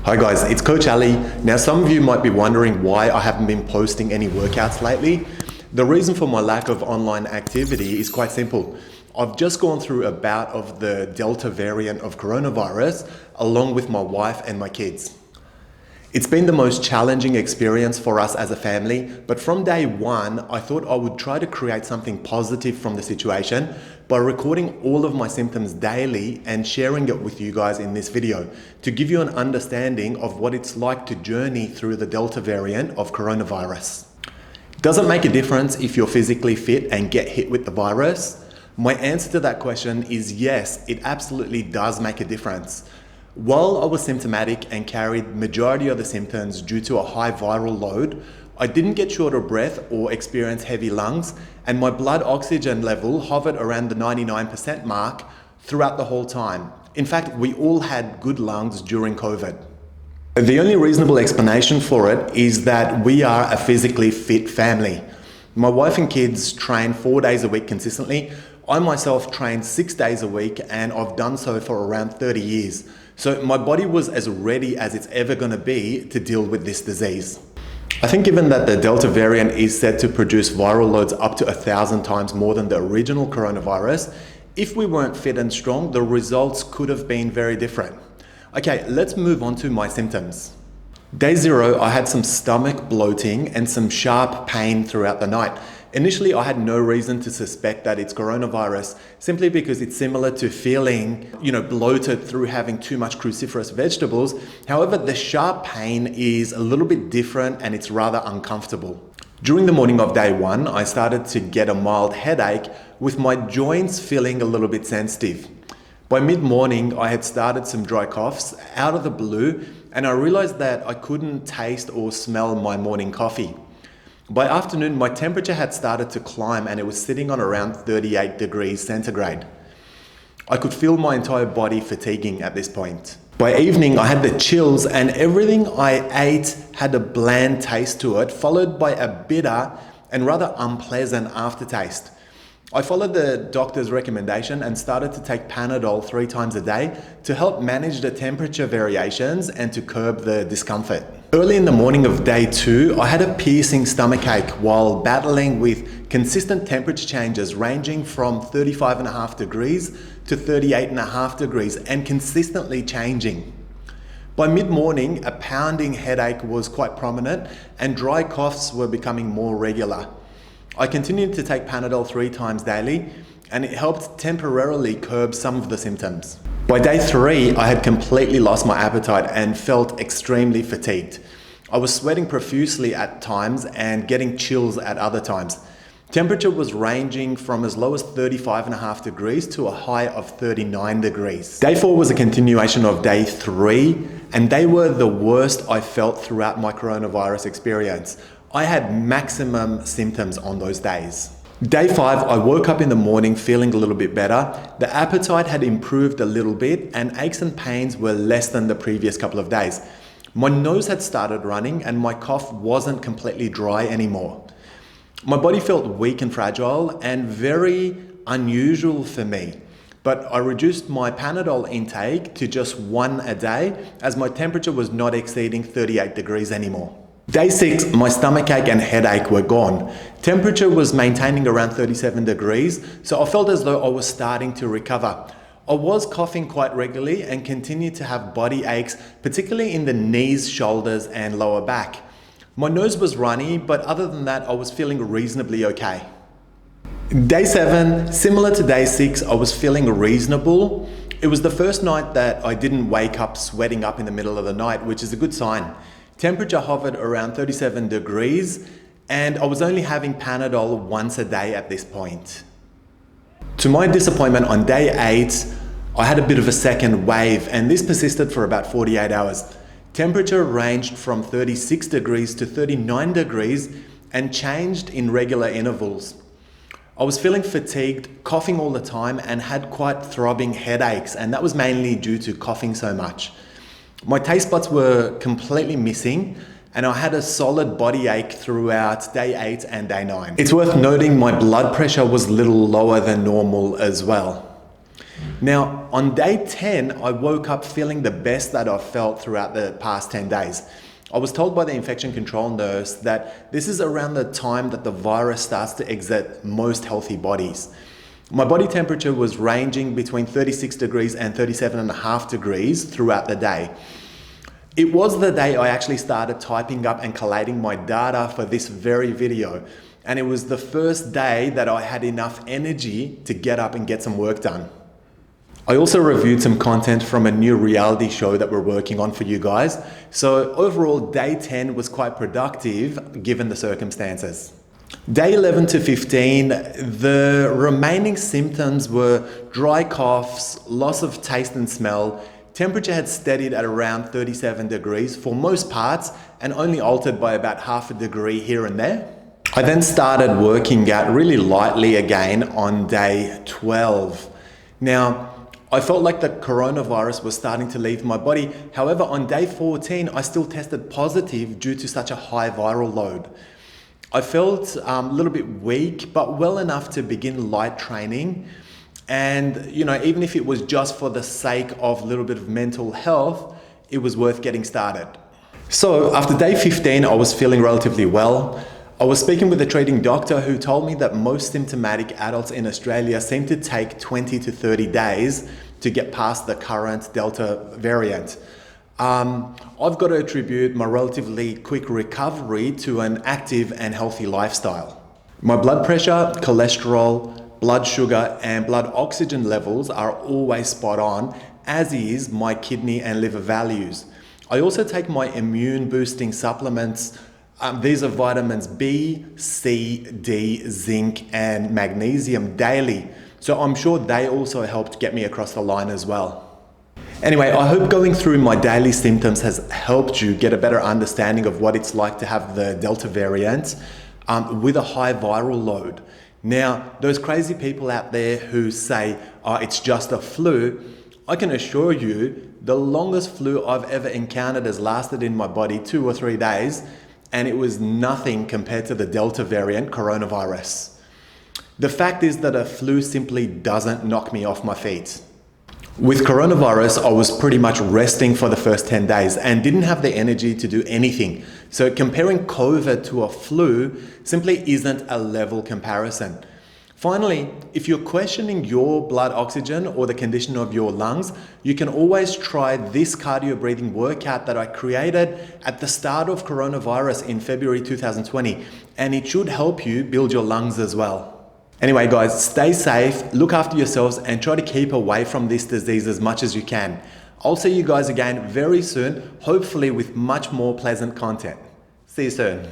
Hi guys, it's Coach Ali. Now some of you might be wondering why I haven't been posting any workouts lately. The reason for my lack of online activity is quite simple. I've just gone through a bout of the Delta variant of coronavirus along with my wife and my kids. It's been the most challenging experience for us as a family, but from day one, I thought I would try to create something positive from the situation by recording all of my symptoms daily and sharing it with you guys in this video to give you an understanding of what it's like to journey through the Delta variant of coronavirus. Does it make a difference if you're physically fit and get hit with the virus? My answer to that question is yes, it absolutely does make a difference. While I was symptomatic and carried majority of the symptoms due to a high viral load, I didn't get short of breath or experience heavy lungs, and my blood oxygen level hovered around the 99% mark throughout the whole time. In fact, we all had good lungs during COVID. The only reasonable explanation for it is that we are a physically fit family. My wife and kids train 4 days a week consistently. I myself train 6 days a week, and I've done so for around 30 years. So my body was as ready as it's ever going to be to deal with this disease. I think given that the Delta variant is said to produce viral loads up to 1,000 times more than the original coronavirus, if we weren't fit and strong, the results could have been very different. Okay, let's move on to my symptoms. Day 0, I had some stomach bloating and some sharp pain throughout the night. Initially, I had no reason to suspect that it's coronavirus, simply because it's similar to feeling, bloated through having too much cruciferous vegetables. However, the sharp pain is a little bit different and it's rather uncomfortable. During the morning of day 1, I started to get a mild headache with my joints feeling a little bit sensitive. By mid-morning, I had started some dry coughs out of the blue, and I realized that I couldn't taste or smell my morning coffee. By afternoon, my temperature had started to climb and it was sitting on around 38 degrees centigrade. I could feel my entire body fatiguing at this point. By evening, I had the chills and everything I ate had a bland taste to it, followed by a bitter and rather unpleasant aftertaste. I followed the doctor's recommendation and started to take Panadol 3 times a day to help manage the temperature variations and to curb the discomfort. Early in the morning of day 2, I had a piercing stomachache while battling with consistent temperature changes ranging from 35.5 degrees to 38.5 degrees and consistently changing. By mid-morning, a pounding headache was quite prominent and dry coughs were becoming more regular. I continued to take Panadol 3 times daily, and it helped temporarily curb some of the symptoms. By day 3, I had completely lost my appetite and felt extremely fatigued. I was sweating profusely at times and getting chills at other times. Temperature was ranging from as low as 35.5 degrees to a high of 39 degrees. Day 4 was a continuation of day 3, and they were the worst I felt throughout my coronavirus experience. I had maximum symptoms on those days. Day 5, I woke up in the morning feeling a little bit better. The appetite had improved a little bit and aches and pains were less than the previous couple of days. My nose had started running and my cough wasn't completely dry anymore. My body felt weak and fragile and very unusual for me, but I reduced my Panadol intake to just 1 a day as my temperature was not exceeding 38 degrees anymore. Day 6, my stomachache and headache were gone. Temperature was maintaining around 37 degrees, so I felt as though I was starting to recover. I was coughing quite regularly and continued to have body aches, particularly in the knees, shoulders, and lower back. My nose was runny, but other than that, I was feeling reasonably okay. Day 7, similar to day 6, I was feeling reasonable. It was the first night that I didn't wake up sweating up in the middle of the night, which is a good sign. Temperature hovered around 37 degrees and I was only having Panadol once a day at this point. To my disappointment, on day 8, I had a bit of a second wave and this persisted for about 48 hours. Temperature ranged from 36 degrees to 39 degrees and changed in regular intervals. I was feeling fatigued, coughing all the time and had quite throbbing headaches, and that was mainly due to coughing so much. My taste buds were completely missing and I had a solid body ache throughout day 8 and day 9. It's worth noting my blood pressure was a little lower than normal as well. Now, on day 10, I woke up feeling the best that I've felt throughout the past 10 days. I was told by the infection control nurse that this is around the time that the virus starts to exit most healthy bodies. My body temperature was ranging between 36 degrees and 37.5 degrees throughout the day. It was the day I actually started typing up and collating my data for this very video. And it was the first day that I had enough energy to get up and get some work done. I also reviewed some content from a new reality show that we're working on for you guys. So overall, day 10 was quite productive given the circumstances. Day 11 to 15, the remaining symptoms were dry coughs, loss of taste and smell. Temperature had steadied at around 37 degrees for most parts and only altered by about half a degree here and there. I then started working out really lightly again on day 12. Now, I felt like the coronavirus was starting to leave my body. However, on day 14, I still tested positive due to such a high viral load. I felt a little bit weak, but well enough to begin light training. And, even if it was just for the sake of a little bit of mental health, it was worth getting started. So after day 15, I was feeling relatively well. I was speaking with a treating doctor who told me that most symptomatic adults in Australia seem to take 20 to 30 days to get past the current Delta variant. I've got to attribute my relatively quick recovery to an active and healthy lifestyle. My blood pressure, cholesterol, blood sugar, and blood oxygen levels are always spot on, as is my kidney and liver values. I also take my immune boosting supplements. These are vitamins B, C, D, zinc, and magnesium daily. So I'm sure they also helped get me across the line as well. Anyway, I hope going through my daily symptoms has helped you get a better understanding of what it's like to have the Delta variant with a high viral load. Now, those crazy people out there who say, it's just a flu, I can assure you the longest flu I've ever encountered has lasted in my body 2 or 3 days, and it was nothing compared to the Delta variant coronavirus. The fact is that a flu simply doesn't knock me off my feet. With coronavirus, I was pretty much resting for the first 10 days and didn't have the energy to do anything. So comparing COVID to a flu simply isn't a level comparison. Finally, if you're questioning your blood oxygen or the condition of your lungs, you can always try this cardio breathing workout that I created at the start of coronavirus in February 2020, and it should help you build your lungs as well. Anyway, guys, stay safe, look after yourselves, and try to keep away from this disease as much as you can. I'll see you guys again very soon, hopefully with much more pleasant content. See you soon.